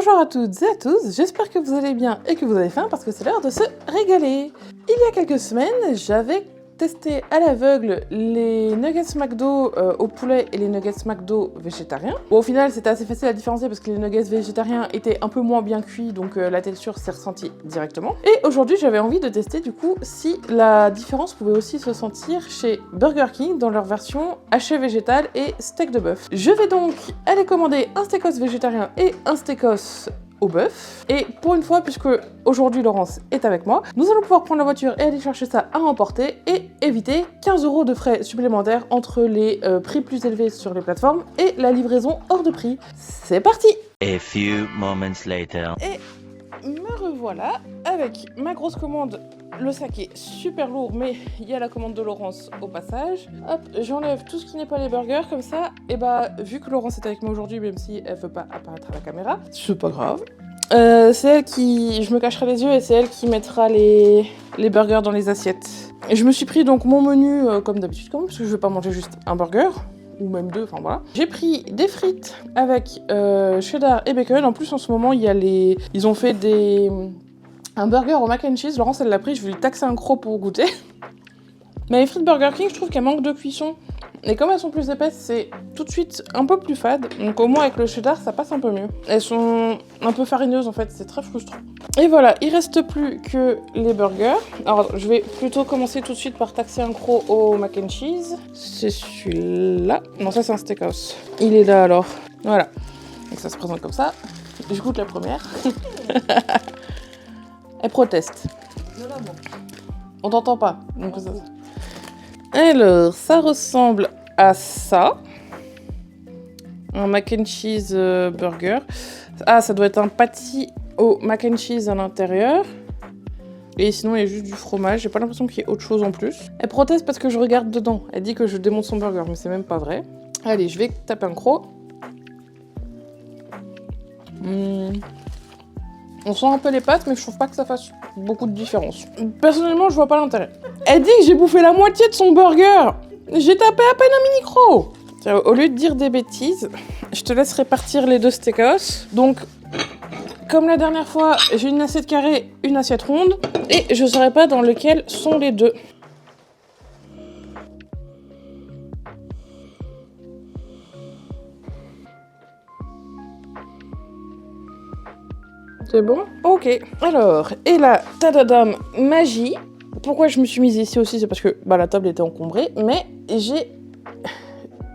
Bonjour à toutes et à tous, j'espère que vous allez bien et que vous avez faim parce que c'est l'heure de se régaler. Il y a quelques semaines, j'avais testé à l'aveugle les nuggets McDo au poulet et les nuggets McDo végétariens. Bon, au final, c'était assez facile à différencier parce que les nuggets végétariens étaient un peu moins bien cuits, donc la texture s'est ressentie directement. Et aujourd'hui, j'avais envie de tester du coup si la différence pouvait aussi se sentir chez Burger King dans leur version haché végétal et steak de bœuf. Je vais donc aller commander un steakos végétarien et un steakos au bœuf. Et pour une fois, puisque aujourd'hui Laurence est avec moi, nous allons pouvoir prendre la voiture et aller chercher ça à emporter et éviter 15 € de frais supplémentaires entre les prix plus élevés sur les plateformes et la livraison hors de prix. C'est parti! A few moments later. Et me revoilà avec ma grosse commande. Le sac est super lourd, mais il y a la commande de Laurence au passage. Hop, j'enlève tout ce qui n'est pas les burgers, comme ça, et bah, vu que Laurence est avec moi aujourd'hui, même si elle veut pas apparaître à la caméra, c'est pas grave. C'est elle qui... Je me cacherai les yeux et c'est elle qui mettra les burgers dans les assiettes. Et je me suis pris donc mon menu comme d'habitude, quand même, parce que je veux pas manger juste un burger. Ou même deux, enfin voilà. J'ai pris des frites avec cheddar et bacon. En plus, en ce moment, il y a les... Ils ont fait un burger au mac and cheese. Laurence, elle l'a pris. Je vais lui taxer un croc pour goûter. Mais les frites Burger King, je trouve qu'elles manquent de cuisson. Et comme elles sont plus épaisses, c'est tout de suite un peu plus fade. Donc au moins, avec le cheddar, ça passe un peu mieux. Elles sont un peu farineuses, en fait. C'est très frustrant. Et voilà, il reste plus que les burgers. Alors, je vais plutôt commencer tout de suite par taxer un croc au mac and cheese. C'est celui-là. Non, ça, c'est un steakhouse. Il est là, alors. Voilà. Donc ça se présente comme ça. Je goûte la première. Elle proteste. On t'entend pas. Donc ça... Alors, ça ressemble à ça. Un mac and cheese burger. Ah, ça doit être un patty au mac and cheese à l'intérieur. Et sinon, il y a juste du fromage. J'ai pas l'impression qu'il y ait autre chose en plus. Elle proteste parce que je regarde dedans. Elle dit que je démonte son burger, mais c'est même pas vrai. Allez, je vais taper un croc. On sent un peu les pâtes, mais je trouve pas que ça fasse beaucoup de différence. Personnellement, je vois pas l'intérêt. Elle dit que j'ai bouffé la moitié de son burger. J'ai tapé à peine un mini-croc. Au lieu de dire des bêtises, je te laisse répartir les deux steakhouse. Donc, comme la dernière fois, j'ai une assiette carrée, une assiette ronde, et je saurais pas dans lequel sont les deux. C'est bon? Ok. Alors, et là, tadadam, magie. Pourquoi je me suis mise ici aussi, c'est parce que la table était encombrée, mais j'ai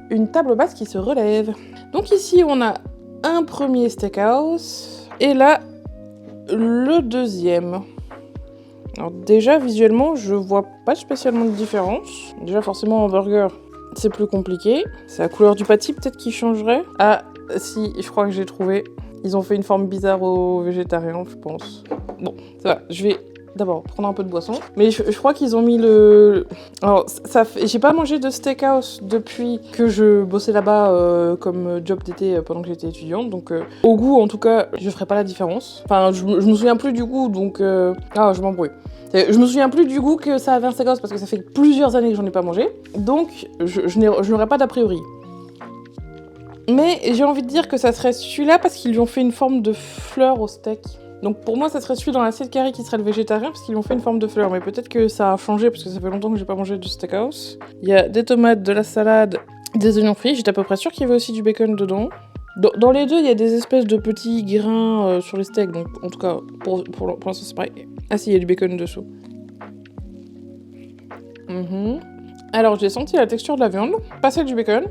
une table basse qui se relève. Donc ici, on a un premier steakhouse, et là, le deuxième. Alors déjà, visuellement, je vois pas spécialement de différence. Déjà, forcément, en burger, c'est plus compliqué. C'est la couleur du patty, peut-être, qui changerait. Ah, si, je crois que j'ai trouvé. Ils ont fait une forme bizarre aux végétariens, je pense. Bon, ça va, je vais d'abord prendre un peu de boisson. Mais je crois qu'ils ont mis le... Alors, j'ai pas mangé de steakhouse depuis que je bossais là-bas comme job d'été pendant que j'étais étudiante. Donc, au goût, en tout cas, je ferai pas la différence. Enfin, je me souviens plus du goût, donc... Ah, je m'embrouille. Je me souviens plus du goût que ça avait un steakhouse parce que ça fait plusieurs années que j'en ai pas mangé. Donc, je n'aurai pas d'a priori. Mais j'ai envie de dire que ça serait celui-là parce qu'ils lui ont fait une forme de fleur au steak. Donc pour moi, ça serait celui dans l'assiette carrée qui serait le végétarien parce qu'ils lui ont fait une forme de fleur. Mais peut-être que ça a changé parce que ça fait longtemps que j'ai pas mangé de steakhouse. Il y a des tomates, de la salade, des oignons frits. J'étais à peu près sûre qu'il y avait aussi du bacon dedans. Dans les deux, il y a des espèces de petits grains sur les steaks. Donc en tout cas, pour l'instant, c'est pareil. Ah si, il y a du bacon dessous. Alors j'ai senti la texture de la viande, pas celle du bacon.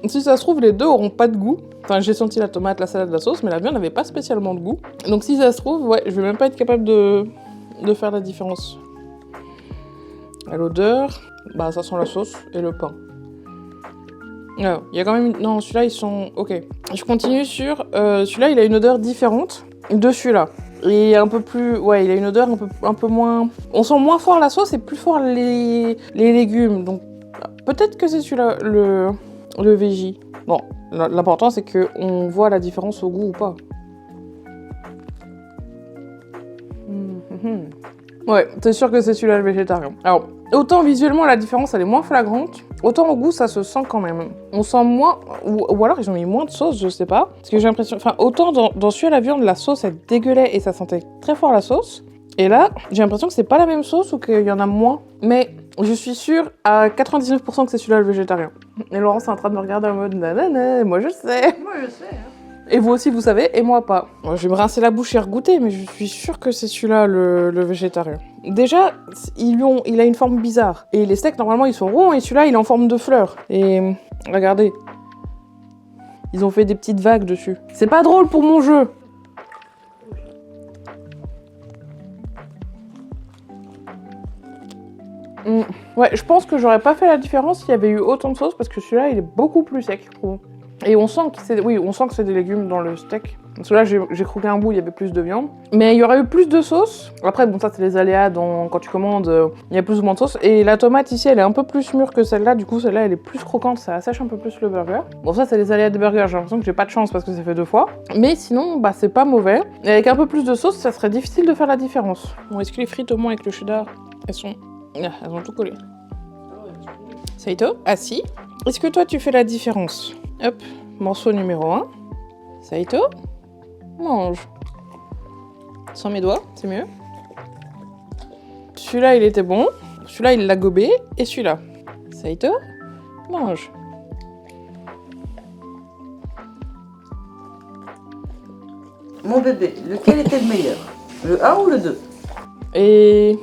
Si ça se trouve, les deux auront pas de goût. Enfin, j'ai senti la tomate, la salade, la sauce, mais la viande n'avait pas spécialement de goût. Donc si ça se trouve, ouais, je vais même pas être capable de faire la différence. À l'odeur, ça sent la sauce et le pain. Alors, il y a quand même... Non, celui-là, ils sont... Ok. Je continue sur... celui-là, il a une odeur différente de celui-là. Et un peu plus... Ouais, il a une odeur un peu moins... On sent moins fort la sauce et plus fort les légumes. Donc, peut-être que c'est celui-là, le veggie. Bon, l'important c'est qu'on voit la différence au goût ou pas. Ouais, c'est sûr que c'est celui-là le végétarien. Alors, Autant visuellement la différence elle est moins flagrante, autant au goût ça se sent quand même. On sent moins, ou alors ils ont mis moins de sauce, je sais pas. Parce que j'ai l'impression, enfin autant dans celui à la viande la sauce elle dégueulait et ça sentait très fort la sauce. Et là j'ai l'impression que c'est pas la même sauce ou qu'il y en a moins. Mais je suis sûre à 99% que c'est celui-là le végétarien. Et Laurence est en train de me regarder en mode nanana, moi je sais. Moi je sais. Hein. Et vous aussi, vous savez, et moi pas. Moi, je vais me rincer la bouche et regoûter, mais je suis sûre que c'est celui-là, le végétarien. Déjà, il a une forme bizarre. Et les steaks, normalement, ils sont ronds, et celui-là, il est en forme de fleur. Et regardez. Ils ont fait des petites vagues dessus. C'est pas drôle pour mon jeu. Ouais, je pense que j'aurais pas fait la différence s'il y avait eu autant de sauce, parce que celui-là, il est beaucoup plus sec, je trouve. Et on sent que c'est des légumes dans le steak. Parce que là, j'ai croqué un bout, il y avait plus de viande. Mais il y aurait eu plus de sauce. Après, bon, ça, c'est les aléas quand tu commandes, il y a plus ou moins de sauce. Et la tomate ici, elle est un peu plus mûre que celle-là. Du coup, celle-là, elle est plus croquante, ça assèche un peu plus le burger. Bon, ça, c'est les aléas des burgers. J'ai l'impression que j'ai pas de chance parce que c'est fait 2 fois. Mais sinon, bah, c'est pas mauvais. Et avec un peu plus de sauce, ça serait difficile de faire la différence. Bon, est-ce que les frites, au moins, avec le cheddar, elles ont tout collé. Saito, assis. Est-ce que toi, tu fais la différence? Hop, morceau numéro 1. Saito, mange. Sans mes doigts, c'est mieux. Celui-là, il était bon. Celui-là, il l'a gobé. Et celui-là. Saito, mange. Mon bébé, lequel était le meilleur? Le 1 ou le 2? Et...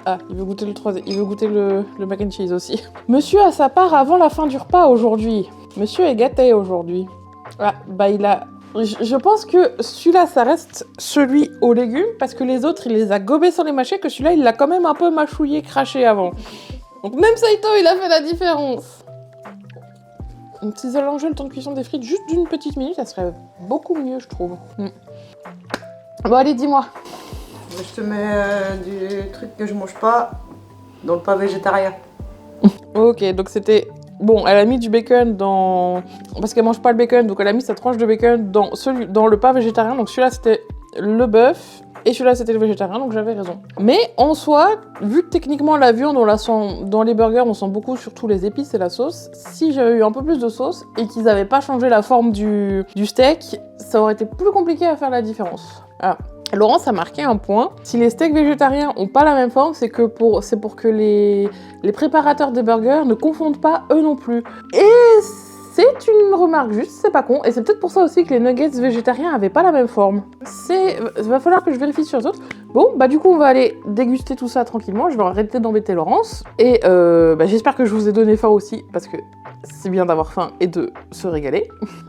Ah, il veut goûter le troisième. Il veut goûter le mac and cheese aussi. Monsieur a sa part avant la fin du repas aujourd'hui. Monsieur est gâté aujourd'hui. Ah, bah il a... Je pense que celui-là, ça reste celui aux légumes, parce que les autres, il les a gobés sans les mâcher, que celui-là, il l'a quand même un peu mâchouillé, craché avant. Donc même Saito, il a fait la différence. Si ça allongeait le temps de cuisson des frites juste d'une petite minute, ça serait beaucoup mieux, je trouve. Bon, allez, dis-moi. Je te mets du truc que je mange pas dans le pas végétarien. Ok, donc c'était... Bon, elle a mis du bacon dans... Parce qu'elle mange pas le bacon, donc elle a mis sa tranche de bacon dans le pas végétarien. Donc celui-là, c'était le bœuf, et celui-là, c'était le végétarien, donc j'avais raison. Mais en soi, vu que techniquement la viande, on la sent... Dans les burgers, on sent beaucoup surtout les épices et la sauce. Si j'avais eu un peu plus de sauce, et qu'ils avaient pas changé la forme du steak, ça aurait été plus compliqué à faire la différence. Ah. Laurence a marqué un point. Si les steaks végétariens ont pas la même forme, c'est pour que les préparateurs des burgers ne confondent pas eux non plus. Et c'est une remarque juste, c'est pas con. Et c'est peut-être pour ça aussi que les nuggets végétariens avaient pas la même forme. Va falloir que je vérifie sur les autres. Bon, bah du coup, on va aller déguster tout ça tranquillement. Je vais arrêter d'embêter Laurence. Et j'espère que je vous ai donné faim aussi, parce que c'est bien d'avoir faim et de se régaler.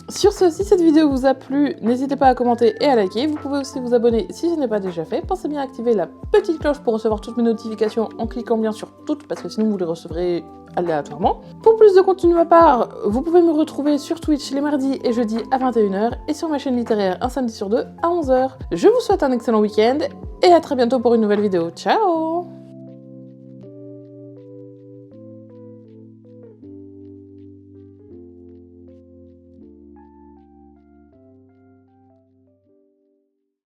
Sur ce, si cette vidéo vous a plu, n'hésitez pas à commenter et à liker. Vous pouvez aussi vous abonner si ce n'est pas déjà fait. Pensez bien à activer la petite cloche pour recevoir toutes mes notifications en cliquant bien sur toutes, parce que sinon vous les recevrez aléatoirement. Pour plus de contenu de ma part, vous pouvez me retrouver sur Twitch les mardis et jeudis à 21h et sur ma chaîne littéraire un samedi sur 2 à 11h. Je vous souhaite un excellent week-end et à très bientôt pour une nouvelle vidéo. Ciao!